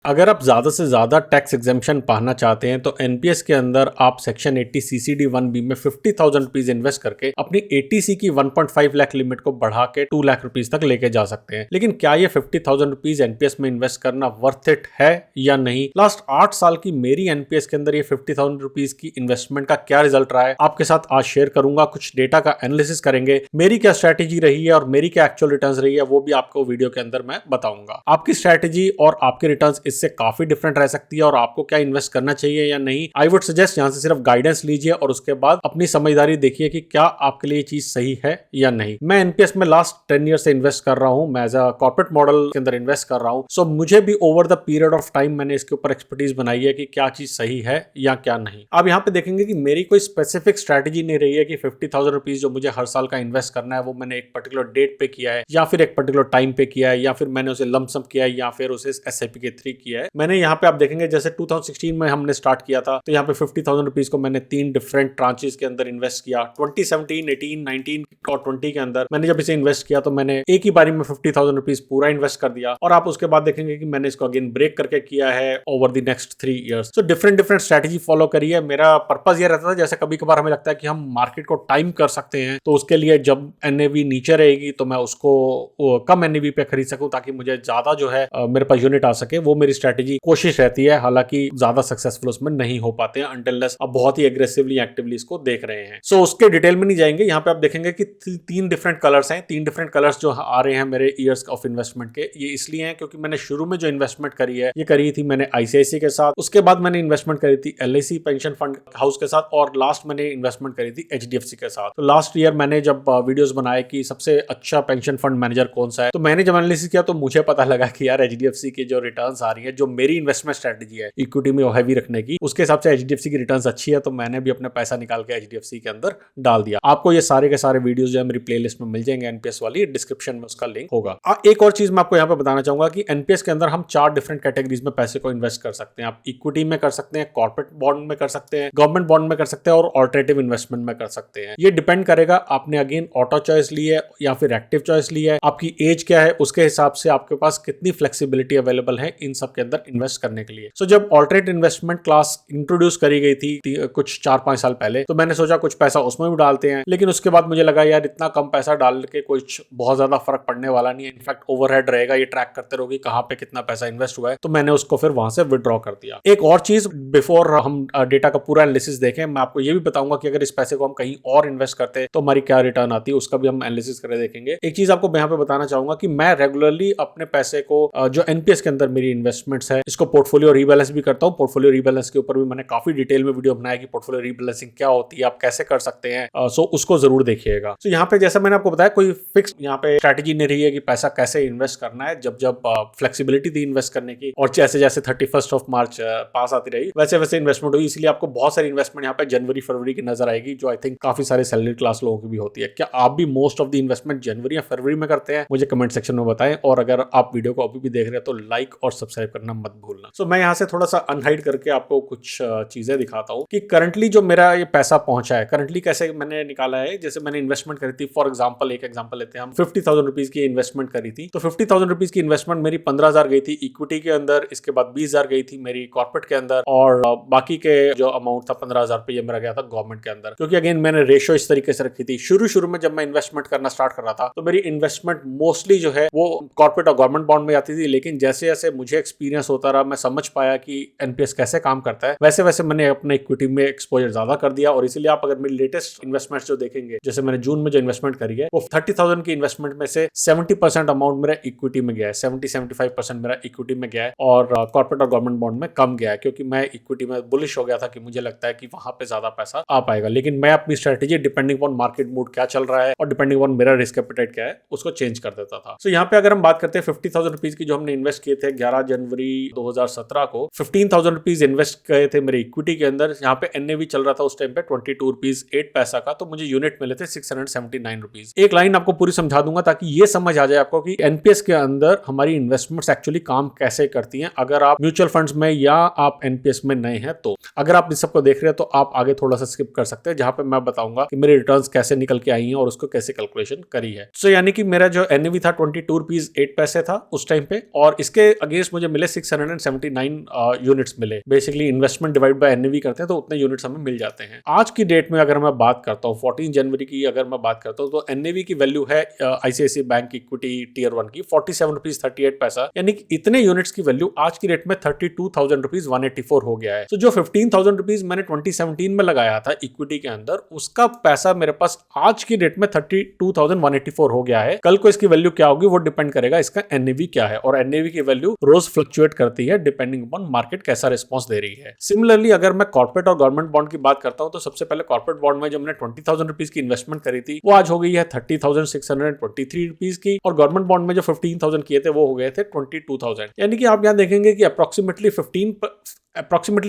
अगर आप ज़्यादा से ज़्यादा टैक्स एग्जेम्पशन पाना चाहते हैं तो एनपीएस के अंदर आप सेक्शन 80 सीसीडी 1B में 50,000 रुपीज इन्वेस्ट करके अपनी एटीसी की 1.5 लाख लिमिट को बढ़ा के 2 लाख रुपीज तक लेके जा सकते हैं। लेकिन क्या ये 50,000 रुपीज एनपीएस में इन्वेस्ट करना वर्थ इट है या नहीं? लास्ट 8 साल की मेरी एनपीएस के अंदर ये 50,000 रुपीज की इन्वेस्टमेंट का क्या रिजल्ट रहा है आपके साथ आज शेयर करूंगा। कुछ डेटा का एनालिसिस करेंगे, मेरी क्या स्ट्रैटेजी रही है और मेरी क्या एक्चुअल रिटर्न्स रही है वो भी आपको वीडियो के अंदर मैं बताऊंगा। आपकी स्ट्रैटेजी और आपके रिटर्न्स इससे काफी डिफरेंट रह सकती है और आपको क्या इन्वेस्ट करना चाहिए या नहीं। आई वुड सजेस्ट यहां से सिर्फ गाइडेंस लीजिए और उसके बाद अपनी समझदारी देखिए कि क्या आपके लिए चीज सही है या नहीं। मैं एनपीएस में लास्ट 10 ईयर से इन्वेस्ट कर रहा हूं, मैं एज अ कॉर्पोरेट मॉडल के अंदर इन्वेस्ट कर रहा हूं। सो मुझे भी over the period of time मैंने इसके ऊपर एक्सपर्टीज बनाई है कि क्या चीज सही है या क्या नहीं। आप यहाँ पे देखेंगे कि मेरी कोई स्पेसिफिक स्ट्रैटेजी नहीं रही है कि 50,000 रुपीज जो मुझे हर साल का इन्वेस्ट करना है वो मैंने एक पर्टिकुलर डेट पे किया है या फिर एक पर्टिकुलर टाइम पे किया है या फिर मैंने उसे लमसम किया है या फिर उसे एसआईपी के थ्रू किया है। मैंने यहाँ पे आप देखेंगे जैसे 2016 में हमने स्टार्ट किया था तो यहाँ पे 50,000 रुपीज को मैंने 3 डिफरेंट ट्रांचेस के अंदर इन्वेस्ट किया। 2017, 18, 19 और 20 के अंदर मैंने जब इसे इन्वेस्ट किया तो मैंने एक ही बारी में 50,000 रुपीज पूरा इन्वेस्ट कर दिया और आप उसके बाद देखेंगे कि मैंने इसको अगेन ब्रेक करके किया है over the next 3 years. So different strategy follow करी है। मेरा पर्पज ये रहता था, जैसे कभी कभार हमें लगता है कि हम मार्केट को टाइम कर सकते हैं तो उसके लिए जब एनएवी नीचे रहेगी तो मैं उसको कम एनएवी पे खरीद सकूं ताकि मुझे ज्यादा जो है मेरे पास यूनिट आ सके। वो मेरी स्ट्रैटेजी कोशिश रहती है, हालांकि ज्यादा सक्सेसफुल उसमें नहीं हो पाते हैं अनटिल अब बहुत ही एग्रेसिवली एक्टिवली इसको देख रहे हैं। सो उसके डिटेल में नहीं जाएंगे। यहाँ पे आप देखेंगे कि 3 डिफरेंट कलर्स हैं। 3 डिफरेंट कलर्स जो आ रहे हैं मेरे ईयर्स ऑफ इन्वेस्टमेंट के, ये इसलिए हैं क्योंकि मैंने शुरू में जो इन्वेस्टमेंट करी है ये करी थी मैंने आईसीआईसी के साथ, उसके बाद मैंने इन्वेस्टमेंट करी थी एलआईसी पेंशन फंड हाउस के साथ और लास्ट मैंने इन्वेस्टमेंट करी थी एचडीएफसी के साथ। तो लास्ट ईयर मैंने जब वीडियोस बनाए कि सबसे अच्छा पेंशन फंड मैनेजर कौन सा है तो मैंने जब एनालिसिस किया तो मुझे पता लगा कि यार एचडीएफसी की जो रिटर्न्स आ रही है, जो मेरी इन्वेस्टमेंट स्ट्रेटजी है इक्विटी में हैवी रखने की, उसके हिसाब से एचडीएफसी की रिटर्न्स अच्छी है तो मैंने भी अपना पैसा निकाल के एचडीएफसी के अंदर डाल दिया। आपको ये सारे के सारे वीडियोस जो है मेरी प्लेलिस्ट में मिल जाएंगे एनपीएस वाली, डिस्क्रिप्शन में उसका लिंक होगा। एक और चीज मैं आपको यहाँ पे बताना चाहूंगा कि एनपीएस के अंदर हम 4 डिफरेंट कैटेगरीज में पैसे को इन्वेस्ट कर सकते हैं। आप इक्विटी में कर सकते हैं, कॉर्पोरेट बॉन्ड में कर सकते हैं, गवर्नमेंट बॉन्ड में कर सकते हैं और ऑल्टरनेटिव इन्वेस्टमेंट में कर सकते हैं। ये डिपेंड करेगा आपने अगेन ऑटो चॉइस ली है या फिर एक्टिव चॉइस ली है, आपकी एज क्या है, उसके हिसाब से आपके पास कितनी फ्लेक्सिबिलिटी अवेलेबल है इन सब के अंदर इन्वेस्ट करने के लिए। सो जब ऑल्टरनेट इन्वेस्टमेंट क्लास इंट्रोड्यूस करी गई थी कुछ 4-5 साल पहले तो मैंने सोचा कुछ पैसा उसमें भी डालते हैं, लेकिन उसके बाद मुझे लगा यार इतना कम पैसा डाल के कुछ बहुत ज्यादा फर्क पड़ने वाला नहीं है। इनफैक्ट ओवरहेड रहेगा, ये ट्रैक करते रहोगे कहां पे कितना पैसा इन्वेस्ट हुआ है, तो मैंने उसको फिर वहां से विड्रॉ कर दिया। एक और चीज बिफोर हम डेटा का पूरा एनालिसिस देखें, मैं आपको ये भी बताऊंगा कि अगर इस पैसे को हम कहीं और इन्वेस्ट करते तो हमारी क्या रिटर्न आती है, उसका भी हम एनालिसिस करके देखेंगे। एक चीज आपको यहाँ पे बताना चाहूंगा कि मैं रेगुलरली अपने पैसे को जो एनपीएस के अंदर मेरी इन्वेस्टमेंट्स है इसको पोर्टफोलियो रीबैलेंस भी करता हूँ। पोर्टफोलियो रीबैलेंस के ऊपर भी मैंने काफी डिटेल में वीडियो बनाया कि पोर्टफोलियो रीबैलेंसिंग क्या होती है, आप कैसे कर सकते हैं। सो उसको जरूर देखिएगा। सो यहाँ पे जैसा मैंने आपको बताया कोई फिक्स यहाँ पे स्ट्रैटेजी नहीं रही है कि पैसा कैसे इन्वेस्ट करना है। जब जब फ्लेक्सिबिलिटी थी इन्वेस्ट करने की और जैसे जैसे 31 ऑफ मार्च पास आती रही वैसे वैसे इन्वेस्टमेंट हुई, इसलिए आपको बहुत सारी इन्वेस्टमेंट यहाँ पे जनवरी फरवरी की नजर आएगी जो आई थिंक काफी सारे सैलरी क्लास लोगों की भी होती है। क्या आप भी मोस्ट ऑफ द इन्वेस्टमेंट जनवरी या फरवरी में करते हैं? मुझे कमेंट सेक्शन में बताएं और अगर आप वीडियो को अभी भी देख रहे हैं तो लाइक और सब्सक्राइब करना मत भूलना। सो मैं यहाँ से थोड़ा सा अनहाइड करके आपको कुछ चीजें दिखाता हूँ कि करंटली जो मेरा ये पैसा पहुंचा है, करंटली कैसे मैंने निकाला है। जैसे मैंने इन्वेस्टमेंट करी थी, फॉर एग्जांपल एक एग्जांपल लेते हैं हम, 50,000 रुपीज की इन्वेस्टमेंट करी थी तो 50,000 रुपीज की इन्वेस्टमेंट मेरी 15,000 गई थी इक्विटी के अंदर, इसके बाद 20,000 गई थी मेरी कॉर्पोरेट के अंदर और बाकी के जो अमाउंट था 15,000 रुपये ये मेरा गया था गवर्नमेंट के अंदर। क्योंकि अगेन मैंने रेशियो इस तरीके से रखी थी। शुरू में जब मैं इन्वेस्टमेंट करना स्टार्ट कर रहा था तो मेरी इन्वेस्टमेंट मोस्टली जो है वो कॉर्पोरेट और गवर्नमेंट बॉन्ड में आती थी, लेकिन जैसे जैसे मुझे एक्सपीरियंस होता रहा, मैं समझ पाया कि एनपीएस कैसे काम करता है, वैसे वैसे मैंने अपने इक्विटी में एक्सपोजर ज्यादा कर दिया। और इसीलिए आप अगर मेरी लेटेस्ट इन्वेस्टमेंट जो देखेंगे, जैसे मैंने जून में जो इन्वेस्टमेंट करी है वो 30,000 की इन्वेस्टमेंट में से 70% अमाउंट मेरा इक्विटी में गया है, 70-75% मेरा इक्विटी में गया है और कॉर्पोरेट और गवर्नमेंट बॉन्ड में कम गया है क्योंकि मैं इक्विटी में बुलिश हो गया था कि मुझे लगता है कि वहां पे ज्यादा पैसा आ पाएगा। लेकिन मैं अपनी strategy depending on market mood क्या चल रहा है और डिपेंडिंग ऑन मेरा रिस्क एपेटाइट क्या है उसको चेंज कर देता था। सो यहाँ पे अगर हम बात करते हैं 50,000 रुपीज की जो हमने इन्वेस्ट किए थे 11 जनवरी 2017 को, 15,000 रुपीज इन्वेस्ट किए थे मेरे इक्विटी के अंदर। यहाँ पे एनएवी चल रहा था उस टाइम पे 22 रुपीज 8 पैसा का, तो मुझे यूनिट मिले थे 679 रुपीज। एक लाइन आपको पूरी समझा दूंगा ताकि ये समझ आ जाए आपको कि एनपीएस के अंदर हमारी इन्वेस्टमेंट्स एक्चुअली काम कैसे करती हैं अगर आप म्यूचुअल फंड्स में या आप एनपीएस में नए हैं। तो अगर आप इस सबको देख रहे हैं तो आप आगे थोड़ा सा स्किप कर सकते हैं, जहां पे मैं बताऊंगा कि मेरी रिटर्न्स कैसे निकल के आई हैं और उसको कैसे कैलकुलेशन करी है। सो यानी कि मेरा जो एनएवी था 22 रुपीज 8 पैसे था उस टाइम पे और इसके अगेंस्ट मुझे मिले 679 यूनिट्स मिले। Basically investment divide by NAV करते हैं तो उतने यूनिट्स हमें मिल जाते हैं। आज की डेट में अगर मैं बात करता हूँ 14 जनवरी की अगर मैं बात करता हूँ तो एनएवी की वैल्यू है आईसीआईसीआई बैंक इक्विटी टियर 1 की 47 रुपीज 38 पैसा, यानी कि इतने यूनिट्स की वैल्यू आज की डेट में 32,000 रुपीज 184 हो गया है। तो जो 15,000 रुपीज मैंने 2017 में लगाया था इक्विटी के अंदर, उसका पैसा मेरे पास आज की डेट में 32,184 हो गया है। कल को इसकी वैल्यू क्या होगी वो डिपेंड करेगा इसका एनएवी क्या है, और एनएवी की वैल्यू रोज फ्लक्चुएट करती है डिपेंडिंग अपॉन मार्केट कैसा रिस्पॉन्स दे रही है। सिमिलरली अगर मैं कॉर्पोरेट और गवर्नमेंट बॉन्ड की बात करता हूं तो सबसे पहले कॉर्पोरेट बॉन्ड में जो मैंने 20,000 रुपीज की इन्वेस्टमेंट करी थी वो आज हो गई है 30,623 रुपीज की, और गवर्नमेंट बॉन्ड में जो 15,000 किए थे वो हो गए थे 22,000। यानी कि आप यहाँ देखेंगे कि अप्रोक्सीमेटली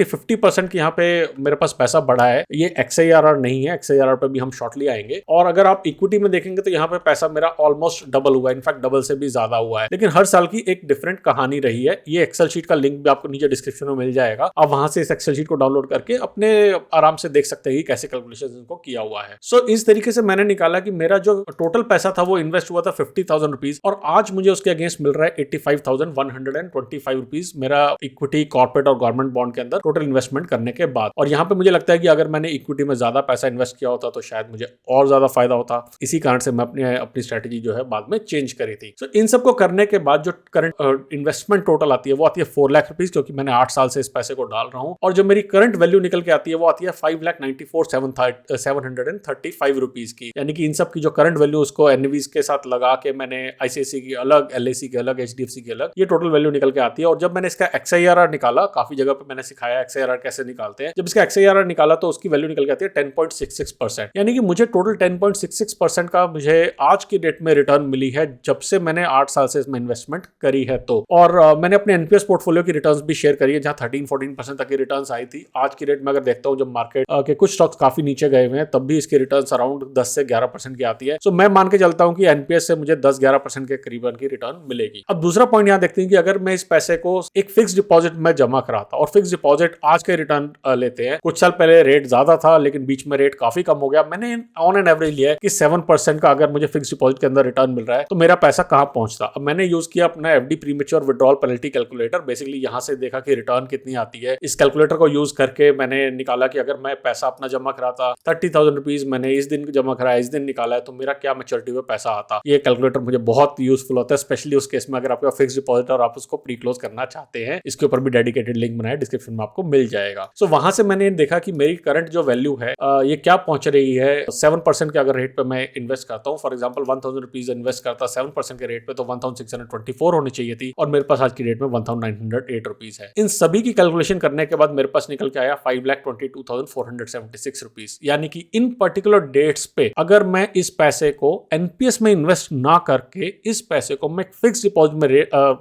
50% की यहाँ पे मेरे पास पैसा बढ़ा है। ये XIRR नहीं है, XIRR पे भी हम शॉर्टली आएंगे। और अगर आप इक्विटी में देखेंगे तो यहाँ पे पैसा मेरा ऑलमोस्ट डबल हुआ है, इनफैक्ट डबल से भी ज्यादा हुआ है। लेकिन हर साल की एक डिफरेंट कहानी रही है। ये एक्सेल शीट का लिंक भी आपको नीचे डिस्क्रिप्शन में मिल जाएगा, आप वहां से इस एक्सेल शीट को डाउनलोड करके अपने आराम से देख सकते हैं कि कैसे कैलकुलेशन इनको किया हुआ है। सो इस तरीके से मैंने निकाला कि मेरा जो टोटल पैसा था वो इन्वेस्ट हुआ था 50,000 रुपीज, और आज मुझे उसके अगेंस्ट मिल रहा है 85,125 रुपीज मेरा इक्विटी, कॉर्पोरेट और गवर्नमेंट बॉन्ड के अंदर टोटल इन्वेस्टमेंट करने के बाद। और यहाँ पे मुझे लगता है कि अगर मैंने इक्विटी में ज्यादा पैसा इन्वेस्ट किया होता तो शायद मुझे और ज्यादा फायदा होता। इसी कारण से मैं अपनी स्ट्रेटेजी जो है बाद में चेंज करी थी। सो इन सबको करने के बाद जो करंट इन्वेस्टमेंट टोटल आती है वो आती है 4 लाख रुपीज, क्योंकि मैंने 8 साल से इस पैसे को डाल रहा हूँ। और जो मेरी करंट वैल्यू निकल के आती है वो आती है 5,94,735 रुपीज की। यानी कि इन सब की जो करंट वैल्यू उसको एनवीज के साथ लगा के मैंने आईसीआईसी की अलग, एलआईसी की अलग, एचडीएफसी की अलग, ये टोटल वैल्यू निकल के आती है। और जब मैंने इसका XIRR निकाला, काफी जगह पे मैंने सिखाया XIRR कैसे निकालते हैं, जब इसका XIRR निकाला तो उसकी वैल्यू निकल के आती है 10.66%। यानी कि मुझे टोटल 10.66% का मुझे आज की डेट में रिटर्न मिली है जब से मैंने 8 साल से इसमें इन्वेस्टमेंट करी है। तो और मैंने अपने एनपीएस पोर्टफोलियो की रिटर्न्स भी शेयर करी है जहां 13-14% तक की रिटर्न्स आई थी। आज की डेट में अगर देखता हूं जब मार्केट के कुछ स्टॉक्स काफी नीचे गए हुए हैं तब भी इसकी रिटर्न्स अराउंड 10 से 11% की आती है। सो मैं मान के चलता हूं कि एनपीएस से मुझे 10-11% के करीबन की रिटर्न मिलेगी। अब दूसरा पॉइंट यहां देखते हैं कि अगर मैं इस पैसे को एक फिक्स डिपॉजिट में जमा कराता, और फिक्स डिपॉजिट आज के रिटर्न लेते हैं, कुछ साल पहले रेट ज्यादा था लेकिन बीच में रेट काफी कम हो गया। मैंने ऑन एन एवरेज लिया है कि 7% का अगर मुझे फिक्स डिपॉजिट के अंदर रिटर्न मिल रहा है तो मेरा पैसा कहां पहुंचता। अब मैंने यूज किया अपना FD premature withdrawal penalty calculator. Basically यहां से देखा कि रिटर्न कितनी आती है। इस कैलकुलेटर को यूज करके मैंने निकाला कि अगर मैं पैसा अपना जमा कराता 30,000 रुपीज, मैंने इस दिन जमा कराया, इस दिन निकाला है, तो मेरा क्या मैच्योरिटी में पैसा आता। ये कैलकुलेटर मुझे बहुत यूजफुल होता है, स्पेशली उस केस में अगर आपका फिक्स डिपॉजिट और आप उसको प्री क्लोज करना चाहते हैं। इसके ऊपर भी डेडिकेटेड लिंक बनाया, डिस्क्रिप्शन में आपको मिल जाएगा। सो वहां से मैंने देखा कि मेरी करंट जो वैल्यू है ये क्या पहुंच रही है 7% के अगर रेट पे मैं इन्वेस्ट करता हूं। फॉर एग्जांपल 1,000 रुपीज इन्वेस्ट करता 7% के रेट पे तो 1,624 होनी चाहिए थी, और मेरे पास आज की डेट में 1,908 रुपीज है। इन सभी की कैलकुलेशन करने के बाद मेरे पास निकल के आया 5,22,476 रुपीज। यानी कि इन पर्टिकुलर डेट्स पे अगर मैं इस पैसे को एनपीएस में इन्वेस्ट ना करके इस पैसे को मैं फिक्स डिपॉजिट में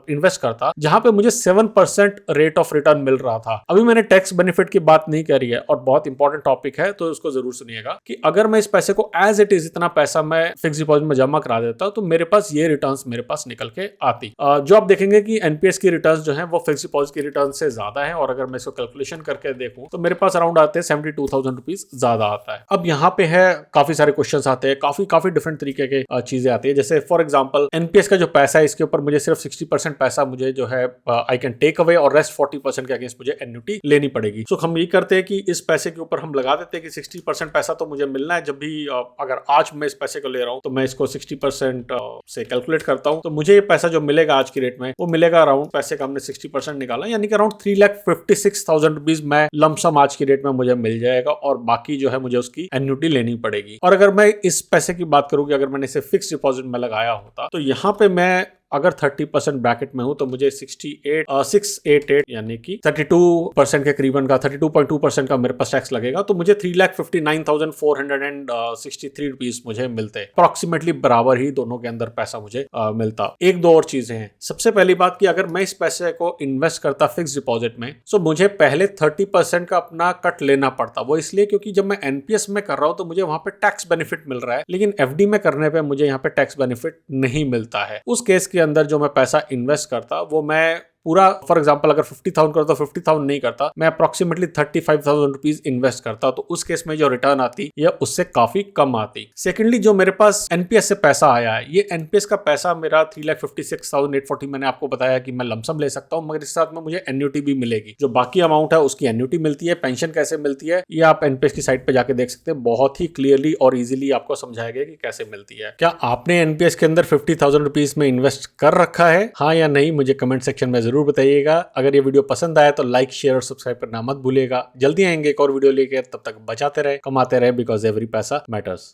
इन्वेस्ट करता जहां पे मुझे 7% रेट ऑफ रिटर्न मिल रहा था। अभी मैंने टैक्स बेनिफिट की बात नहीं करी है और बहुत इंपॉर्टेंट टॉपिक है तो उसको जरूर सुनिएगा कि अगर मैं इस पैसे को एज इट इज इतना पैसा मैं फिक्स डिपॉजिट में जमा करा देता तो मेरे पास ये रिटर्न्स मेरे पास निकल के आती। जो आप देखेंगे कि एनपीएस की रिटर्न्स जो है वो फिक्स डिपॉजिट की रिटर्न से ज्यादा है, और अगर मैं इसको कैलकुलेशन करके देखूं तो मेरे पास अराउंड आते हैं 72,000 रुपीज ज्यादा आता है। अब यहाँ पे है काफी सारे क्वेश्चन आते हैं, काफी डिफरेंट तरीके के चीजें आती है। जैसे फॉर एग्जाम्पल एनपीएस का जो पैसा है इसके ऊपर मुझे सिर्फ 60% पैसा मुझे जो है आई कैन टेक अवे, और रेस्ट 40% के अगेंस्ट मुझे एन्युटी लेनी पड़ेगी। सो हम ये करते हैं कि इस पैसे के ऊपर हम लगा देते हैं कि 60% पैसा तो मुझे मिलना है। जब भी अगर आज मैं इस पैसे को ले रहा हूं तो मैं इसको 60% से कैलकुलेट करता हूं तो मुझे ये पैसा जो मिलेगा आज की रेट में वो मिलेगा अराउंड, पैसे का हमने 60% निकाला यानी कि अराउंड 3,56,000 रुपीज में लमसम आज की रेट में मुझे मिल जाएगा, और बाकी जो है मुझे उसकी एन्युटी लेनी पड़ेगी। और अगर मैं इस पैसे की बात करूं कि अगर मैंने इसे फिक्स डिपॉजिट में लगाया होता तो यहाँ पे मैं अगर 30% ब्रैकेट में हूं तो मुझे 688 यानी कि 32% के करीबन का 32.2% का मेरे पास टैक्स लगेगा, तो मुझे 3,59,463 रुपीज मुझे मिलते, अप्रोक्सीमेटली बराबर ही दोनों के अंदर पैसा मुझे मिलता। एक दो और चीजें हैं। सबसे पहली बात कि अगर मैं इस पैसे को इन्वेस्ट करता फिक्स डिपॉजिट में तो मुझे पहले 30% का अपना कट लेना पड़ता। वो इसलिए क्योंकि जब मैं एनपीएस में कर रहा हूं तो मुझे वहां पे टैक्स बेनिफिट मिल रहा है, लेकिन एफडी में करने पे मुझे यहाँ पे टैक्स बेनिफिट नहीं मिलता है। उस केस के अंदर जो मैं पैसा इन्वेस्ट करता वो मैं पूरा फॉर एग्जाम्पल अगर 50,000 करता 50,000 नहीं करता, मैं अप्रोक्सीमेटली 35,000 रुपीज इन्वेस्ट करता, तो उस केस में जो रिटर्न आती यह उससे काफी कम आती। सेकेंडली जो मेरे पास एनपीएस से पैसा आया है, ये एनपीएस का पैसा मेरा 3,56,840 मैंने आपको बताया कि मैं लमसम ले सकता हूं, मगर इस साथ में मुझे एन्युटी भी मिलेगी। जो बाकी अमाउंट है उसकी एन्युटी मिलती है। पेंशन कैसे मिलती है ये आप एनपीएस की साइट पे जाके देख सकते हैं, बहुत ही क्लियरली और इजीली आपको समझाया गया कि कैसे मिलती है। क्या आपने एनपीएस के अंदर 50,000 रुपीज में इन्वेस्ट कर रखा है, हाँ या नहीं, मुझे कमेंट सेक्शन में जरूर बताइएगा। अगर ये वीडियो पसंद आया तो लाइक शेयर और सब्सक्राइब करना मत भूलिएगा। जल्दी आएंगे एक और वीडियो लेके, तब तक बचाते रहे, कमाते रहे, बिकॉज एवरी पैसा मैटर्स।